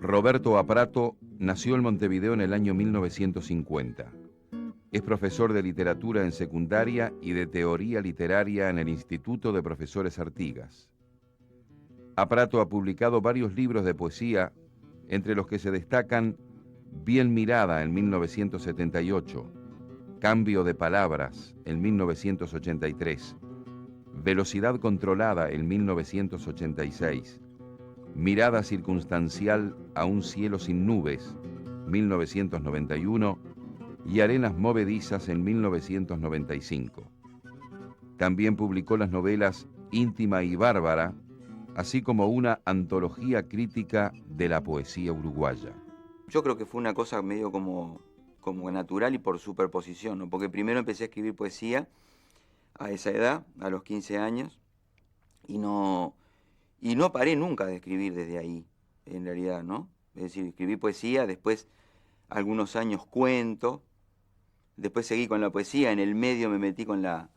Roberto Aprato nació en Montevideo en el año 1950. Es profesor de literatura en secundaria y de teoría literaria en el Instituto de Profesores Artigas. Aprato ha publicado varios libros de poesía, entre los que se destacan Bien mirada en 1978, Cambio de palabras en 1983, Velocidad controlada en 1986, Mirada circunstancial a un cielo sin nubes, 1991, y Arenas movedizas en 1995. También publicó las novelas Íntima y Bárbara, así como una antología crítica de la poesía uruguaya. Yo creo que fue una cosa medio como natural y por superposición, ¿no? Porque primero empecé a escribir poesía a esa edad, a los 15 años, y no paré nunca de escribir desde ahí, en realidad, ¿no? Es decir, escribí poesía, después algunos años cuento, después seguí con la poesía, en el medio me metí con la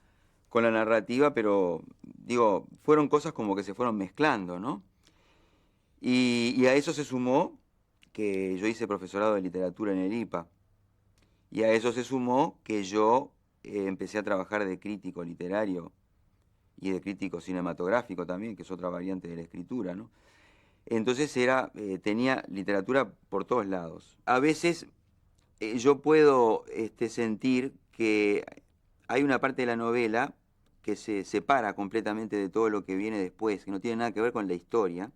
narrativa, pero digo, fueron cosas como que se fueron mezclando, ¿no? Y a eso se sumó que yo hice profesorado de literatura en el IPA, y a eso se sumó que yo empecé a trabajar de crítico literario y de crítico cinematográfico también, que es otra variante de la escritura, ¿no? Entonces tenía literatura por todos lados. A veces yo puedo sentir que hay una parte de la novela que se separa completamente de todo lo que viene después, que no tiene nada que ver con la historia,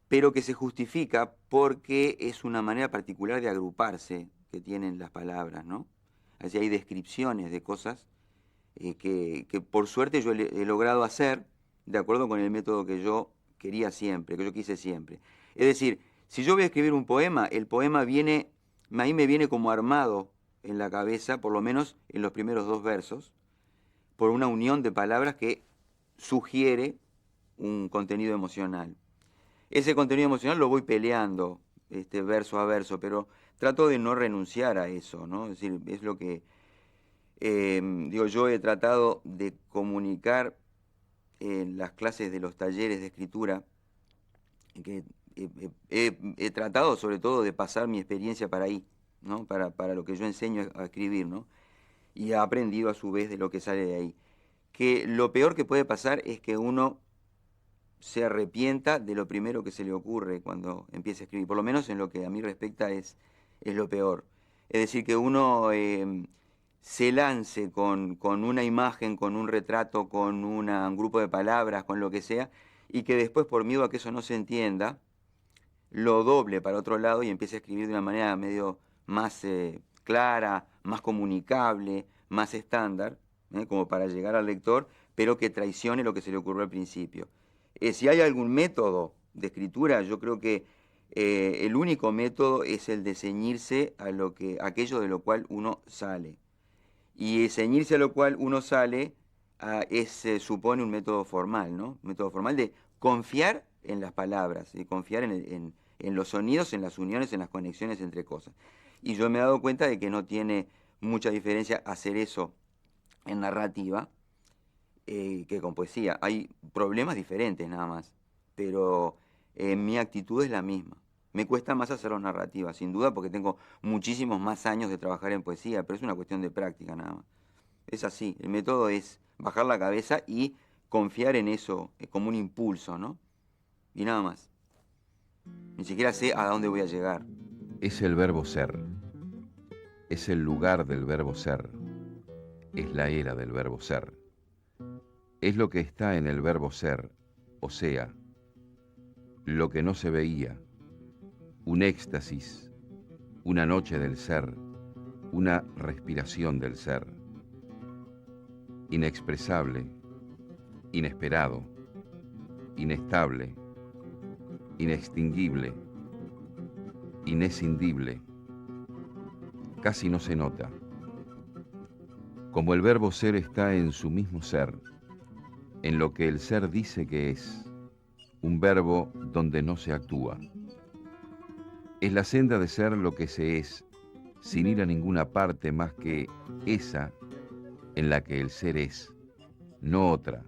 pero que se justifica porque es una manera particular de agruparse que tienen las palabras, ¿no? Así hay descripciones de cosas que por suerte yo he logrado hacer de acuerdo con el método que yo quería siempre, que yo quise siempre. Es decir, si yo voy a escribir un poema, el poema viene, a mí me viene como armado en la cabeza, por lo menos en los primeros 2 versos, por una unión de palabras que sugiere un contenido emocional. Ese contenido emocional lo voy peleando verso a verso, pero trato de no renunciar a eso, ¿no? Es decir, es lo que yo he tratado de comunicar en las clases de los talleres de escritura, que he tratado sobre todo de pasar mi experiencia para ahí, ¿no? Para lo que yo enseño a escribir, ¿no? Y he aprendido a su vez de lo que sale de ahí. Que lo peor que puede pasar es que uno se arrepienta de lo primero que se le ocurre cuando empieza a escribir. Por lo menos en lo que a mí respecta es lo peor. Es decir, que uno se lance con una imagen, con un retrato, con un grupo de palabras, con lo que sea, y que después, por miedo a que eso no se entienda, lo doble para otro lado y empiece a escribir de una manera medio más clara, más comunicable, más estándar, como para llegar al lector, pero que traicione lo que se le ocurrió al principio. Si hay algún método de escritura, yo creo que el único método es el de ceñirse a aquello de lo cual uno sale. Y ceñirse a lo cual uno sale supone un método formal, ¿no? Un método formal de confiar en las palabras, de confiar en los sonidos, en las uniones, en las conexiones entre cosas. Y yo me he dado cuenta de que no tiene mucha diferencia hacer eso en narrativa que con poesía. Hay problemas diferentes nada más, pero mi actitud es la misma. Me cuesta más hacerlo narrativa, sin duda, porque tengo muchísimos más años de trabajar en poesía, pero es una cuestión de práctica nada más. Es así, el método es bajar la cabeza y confiar en eso como un impulso, ¿no? Y nada más. Ni siquiera sé a dónde voy a llegar. Es el verbo ser. Es el lugar del verbo ser. Es la era del verbo ser. Es lo que está en el verbo ser, o sea, lo que no se veía, un éxtasis, una noche del ser, una respiración del ser. Inexpresable, inesperado, inestable, inextinguible, inescindible. Casi no se nota. Como el verbo ser está en su mismo ser, en lo que el ser dice que es, un verbo donde no se actúa. Es la senda de ser lo que se es, sin ir a ninguna parte más que esa en la que el ser es, no otra,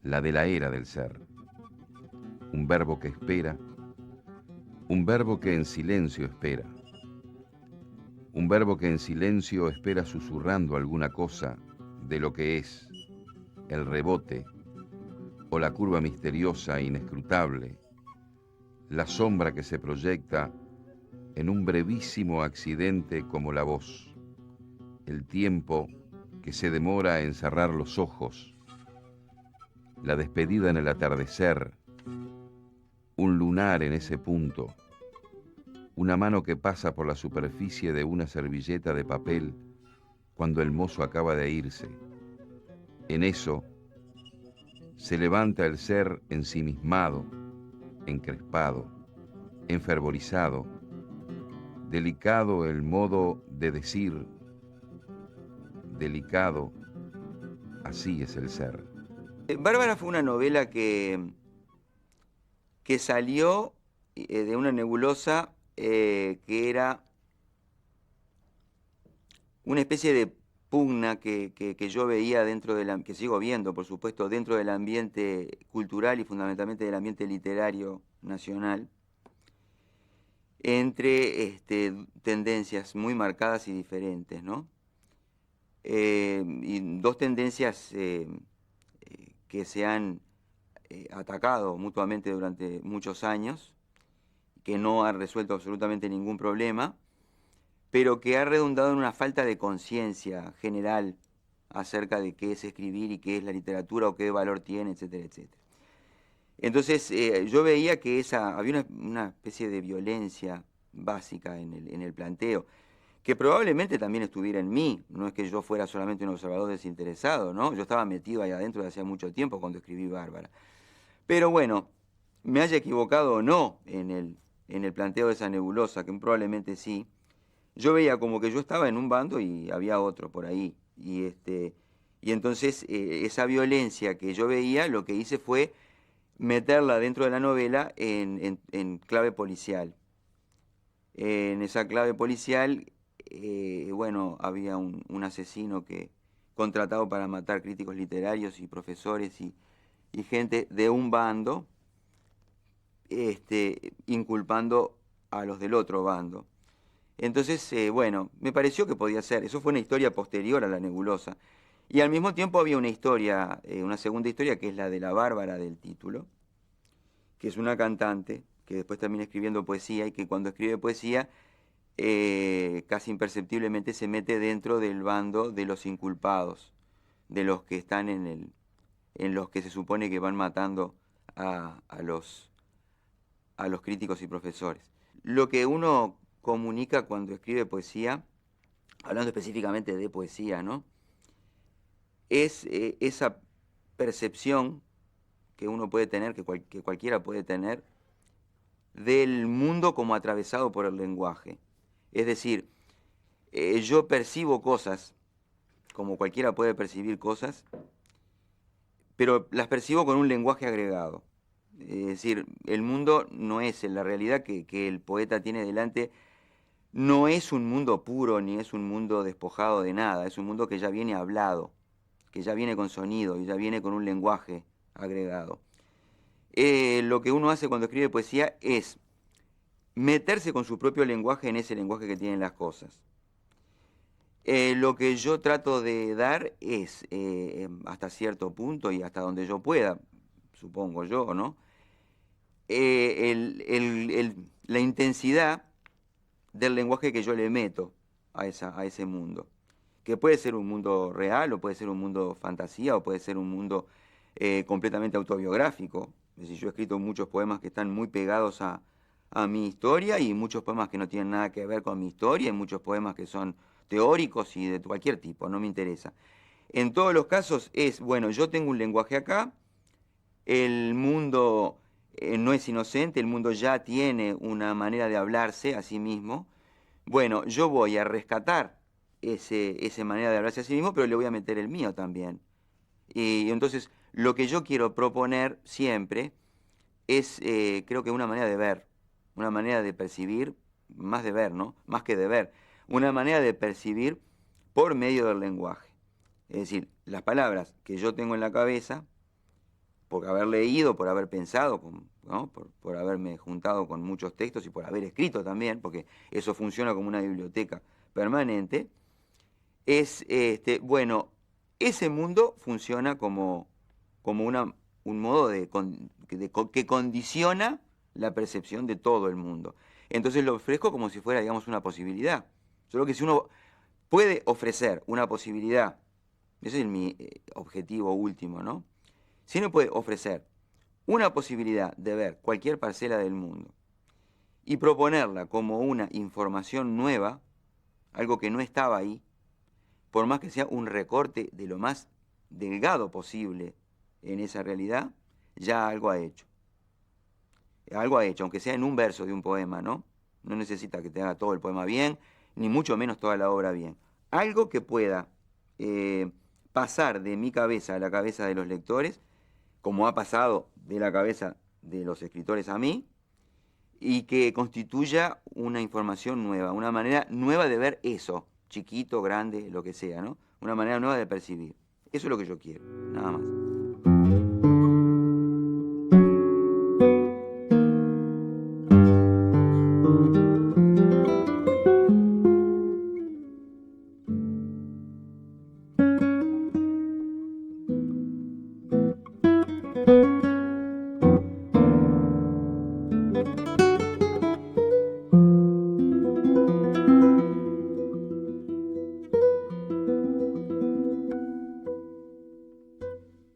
la de la era del ser. Un verbo que espera, un verbo que en silencio espera, un verbo que en silencio espera susurrando alguna cosa de lo que es, el rebote o la curva misteriosa e inescrutable, la sombra que se proyecta en un brevísimo accidente como la voz, el tiempo que se demora en cerrar los ojos, la despedida en el atardecer, un lunar en ese punto, una mano que pasa por la superficie de una servilleta de papel cuando el mozo acaba de irse. En eso se levanta el ser ensimismado, encrespado, enfervorizado, delicado el modo de decir, delicado, así es el ser. Bárbara fue una novela que salió de una nebulosa que era una especie de pugna que yo veía dentro que sigo viendo, por supuesto, dentro del ambiente cultural y fundamentalmente del ambiente literario nacional, entre tendencias muy marcadas y diferentes, ¿no? Y dos tendencias que se han atacado mutuamente durante muchos años, que no han resuelto absolutamente ningún problema, pero que ha redundado en una falta de conciencia general acerca de qué es escribir y qué es la literatura o qué valor tiene, etcétera, etcétera. Entonces yo veía que había una especie de violencia básica en el planteo, que probablemente también estuviera en mí, no es que yo fuera solamente un observador desinteresado, ¿no? Yo estaba metido ahí adentro de hacía mucho tiempo cuando escribí Bárbara. Pero bueno, me haya equivocado o no en el planteo de esa nebulosa, que probablemente sí, yo veía como que yo estaba en un bando y había otro por ahí. Y entonces esa violencia que yo veía, lo que hice fue meterla dentro de la novela en clave policial. En esa clave policial, bueno, había un asesino contratado para matar críticos literarios y profesores y gente de un bando, inculpando a los del otro bando. Entonces, bueno, me pareció que podía ser. Eso fue una historia posterior a la nebulosa. Y al mismo tiempo había una historia, una segunda historia, que es la de la Bárbara del título, que es una cantante que después termina escribiendo poesía y que cuando escribe poesía casi imperceptiblemente se mete dentro del bando de los inculpados, de los que están en los que se supone que van matando a los críticos y profesores. Lo que uno comunica cuando escribe poesía, hablando específicamente de poesía, ¿no? Es esa percepción que uno puede tener, que cualquiera puede tener, del mundo como atravesado por el lenguaje. Es decir, yo percibo cosas, como cualquiera puede percibir cosas, pero las percibo con un lenguaje agregado. Es decir, el mundo no es, la realidad que el poeta tiene delante, no es un mundo puro ni es un mundo despojado de nada, es un mundo que ya viene hablado, que ya viene con sonido y ya viene con un lenguaje agregado. Lo que uno hace cuando escribe poesía es meterse con su propio lenguaje en ese lenguaje que tienen las cosas. Lo que yo trato de dar es, hasta cierto punto y hasta donde yo pueda, supongo yo, ¿no? La intensidad del lenguaje que yo le meto a ese mundo, que puede ser un mundo real, o puede ser un mundo fantasía, o puede ser un mundo completamente autobiográfico. Es decir, yo he escrito muchos poemas que están muy pegados a mi historia y muchos poemas que no tienen nada que ver con mi historia y muchos poemas que son teóricos y de cualquier tipo, no me interesa. En todos los casos es, bueno, yo tengo un lenguaje acá, el mundo no es inocente, el mundo ya tiene una manera de hablarse a sí mismo. Bueno, yo voy a rescatar esa manera de hablarse a sí mismo, pero le voy a meter el mío también. Y entonces, lo que yo quiero proponer siempre es, creo que una manera de ver, una manera de percibir, más de ver, ¿no? Más que de ver, una manera de percibir por medio del lenguaje. Es decir, las palabras que yo tengo en la cabeza, por haber leído, por haber pensado, ¿no? por haberme juntado con muchos textos y por haber escrito también, porque eso funciona como una biblioteca permanente, es, bueno, ese mundo funciona como un modo que condiciona la percepción de todo el mundo. Entonces lo ofrezco como si fuera, digamos, una posibilidad. Solo que si uno puede ofrecer una posibilidad, ese es mi objetivo último, ¿no? Si uno puede ofrecer una posibilidad de ver cualquier parcela del mundo y proponerla como una información nueva, algo que no estaba ahí, por más que sea un recorte de lo más delgado posible en esa realidad, ya algo ha hecho. Algo ha hecho, aunque sea en un verso de un poema, ¿no? No necesita que te haga todo el poema bien, ni mucho menos toda la obra bien. Algo que pueda pasar de mi cabeza a la cabeza de los lectores, como ha pasado de la cabeza de los escritores a mí, y que constituya una información nueva, una manera nueva de ver eso, chiquito, grande, lo que sea, ¿no? Una manera nueva de percibir. Eso es lo que yo quiero, nada más.